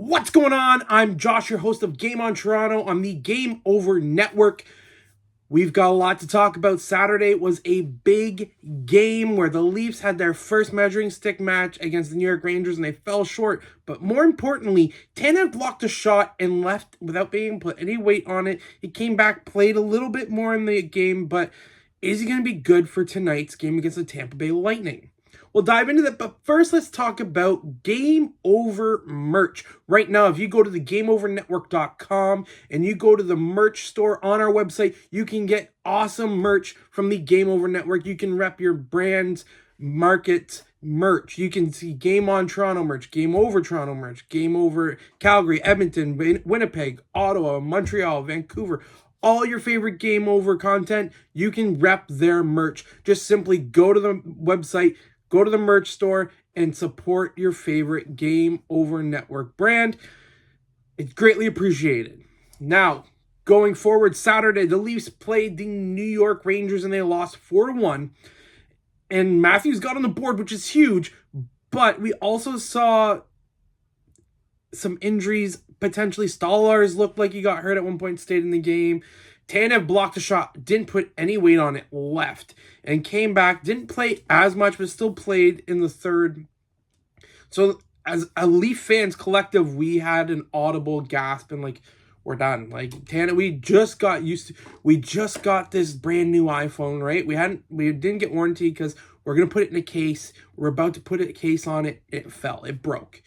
What's going on? I'm Josh, your host of Game on Toronto on the Game Over Network. We've got a lot to talk about. Saturday was a big game where the Leafs had their first measuring stick match against the New York Rangers and they fell short. But more importantly, Tanev blocked a shot and left without being able to put any weight on it. He came back, played a little bit more in the game, but is he going to be good for tonight's game against the Tampa Bay Lightning? We'll dive into that, but first let's talk about Game Over merch. Right now, if you go to the GameOverNetwork.com and you go to the merch store on our website, you can get awesome merch from the Game Over Network. You can rep your brand's market merch. You can see Game On Toronto merch, Game Over Toronto merch, Game Over Calgary, Edmonton, Winnipeg, Ottawa, Montreal, Vancouver. All your favorite Game Over content, you can rep their merch. Just simply go to the website, go to the merch store, and support your favorite Game Over Network brand. It's greatly appreciated. Now, going forward, Saturday, the Leafs played the New York Rangers and they lost 4-1. And Matthews got on the board, which is huge. But we also saw some injuries. Potentially, Stolarz looked like he got hurt at one point, stayed in the game. Tanev blocked a shot, didn't put any weight on it, left, and came back. Didn't play as much, but still played in the third. So as a Leaf fans collective, we had an audible gasp and like, we're done. Like Tanev, we just got this brand new iPhone, right? We didn't get warranty because we're gonna put it in a case. We're about to put a case on it. It fell. It broke.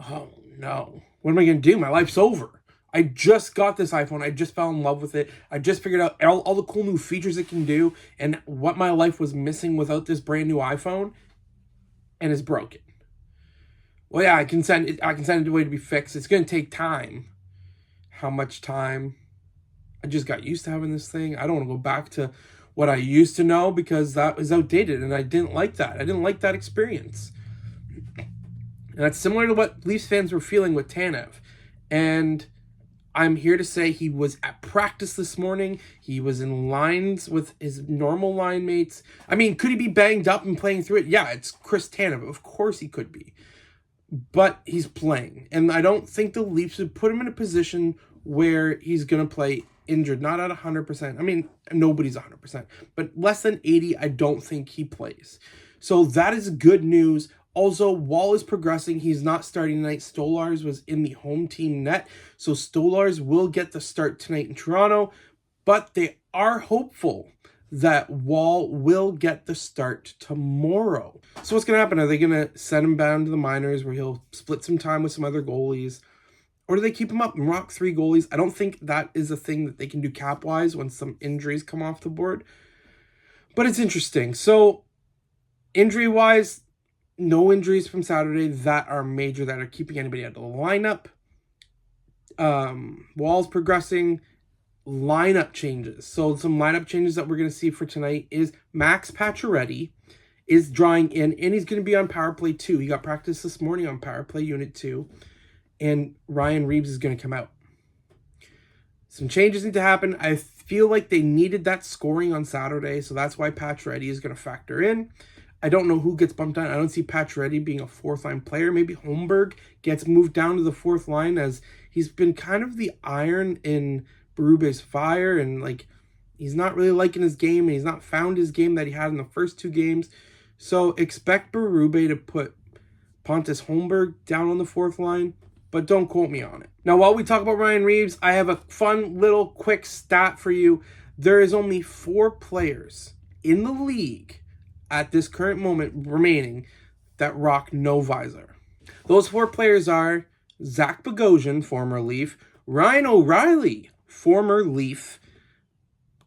Oh no. What am I gonna do? My life's over. I just got this iPhone. I just fell in love with it. I just figured out all the cool new features it can do and what my life was missing without this brand new iPhone, and it's broken. Well, yeah, I can send it away to be fixed. It's going to take time. How much time? I just got used to having this thing. I don't want to go back to what I used to know because that was outdated, and I didn't like that. I didn't like that experience. And that's similar to what Leafs fans were feeling with Tanev. And I'm here to say he was at practice this morning. He was in lines with his normal line mates. I mean, could he be banged up and playing through it? Yeah, it's Chris Tanev. Of course he could be. But he's playing. And I don't think the Leafs would put him in a position where he's going to play injured. Not at 100%. I mean, nobody's 100%. But less than 80, I don't think he plays. So that is good news. Also, Woll is progressing. He's not starting tonight. Stolarz was in the home team net. So Stolarz will get the start tonight in Toronto. But they are hopeful that Woll will get the start tomorrow. So what's going to happen? Are they going to send him down to the minors where he'll split some time with some other goalies? Or do they keep him up and rock 3 goalies? I don't think that is a thing that they can do cap-wise when some injuries come off the board. But it's interesting. So injury-wise, no injuries from Saturday that are major, that are keeping anybody out of the lineup. Woll's progressing. Lineup changes. So some lineup changes that we're going to see for tonight is Max Pacioretty is drawing in, and he's going to be on power play 2. He got practice this morning on power play unit 2, and Ryan Reaves is going to come out. Some changes need to happen. I feel like they needed that scoring on Saturday, so that's why Pacioretty is going to factor in. I don't know who gets bumped down. I don't see Pacioretty being a 4th-line player. Maybe Holmberg gets moved down to the 4th line as he's been kind of the iron in Berube's fire, and like he's not really liking his game, and he's not found his game that he had in the first 2 games. So expect Berube to put Pontus Holmberg down on the 4th line, but don't quote me on it. Now, while we talk about Ryan Reaves, I have a fun little quick stat for you. There is only 4 players in the league at this current moment remaining that rock no visor. Those 4 players are Zach Bogosian, former Leaf, Ryan O'Reilly, former Leaf,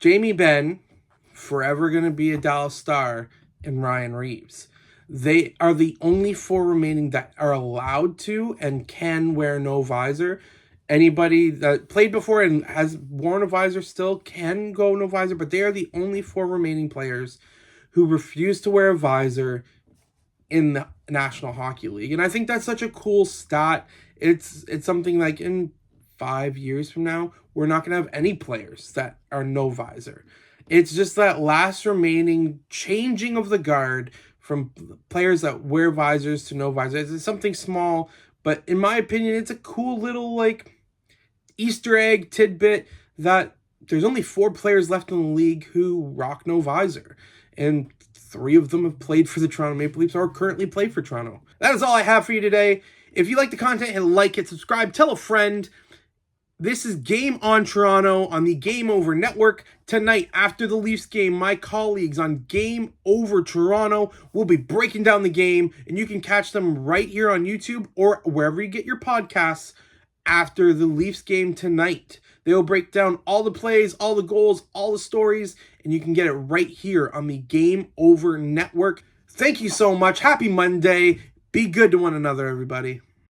Jamie Benn, forever going to be a Dallas Star, and Ryan Reaves. They are the only 4 remaining that are allowed to and can wear no visor. Anybody that played before and has worn a visor still can go no visor, but they are the only 4 remaining players who refuse to wear a visor in the National Hockey League. And I think that's such a cool stat. It's something like in 5 years from now, we're not going to have any players that are no visor. It's just that last remaining changing of the guard from players that wear visors to no visors. It's something small, But in my opinion, it's a cool little like Easter egg tidbit that there's only 4 players left in the league who rock no visor. And 3 of them have played for the Toronto Maple Leafs or currently play for Toronto. That is all I have for you today. If you like the content, hit like it, subscribe, tell a friend. This is Game on Toronto on the Game Over Network. Tonight, after the Leafs game, my colleagues on Game Over Toronto will be breaking down the game, and you can catch them right here on YouTube or wherever you get your podcasts after the Leafs game tonight. They will break down all the plays, all the goals, all the stories, and you can get it right here on the Game Over Network. Thank you so much. Happy Monday. Be good to one another, everybody.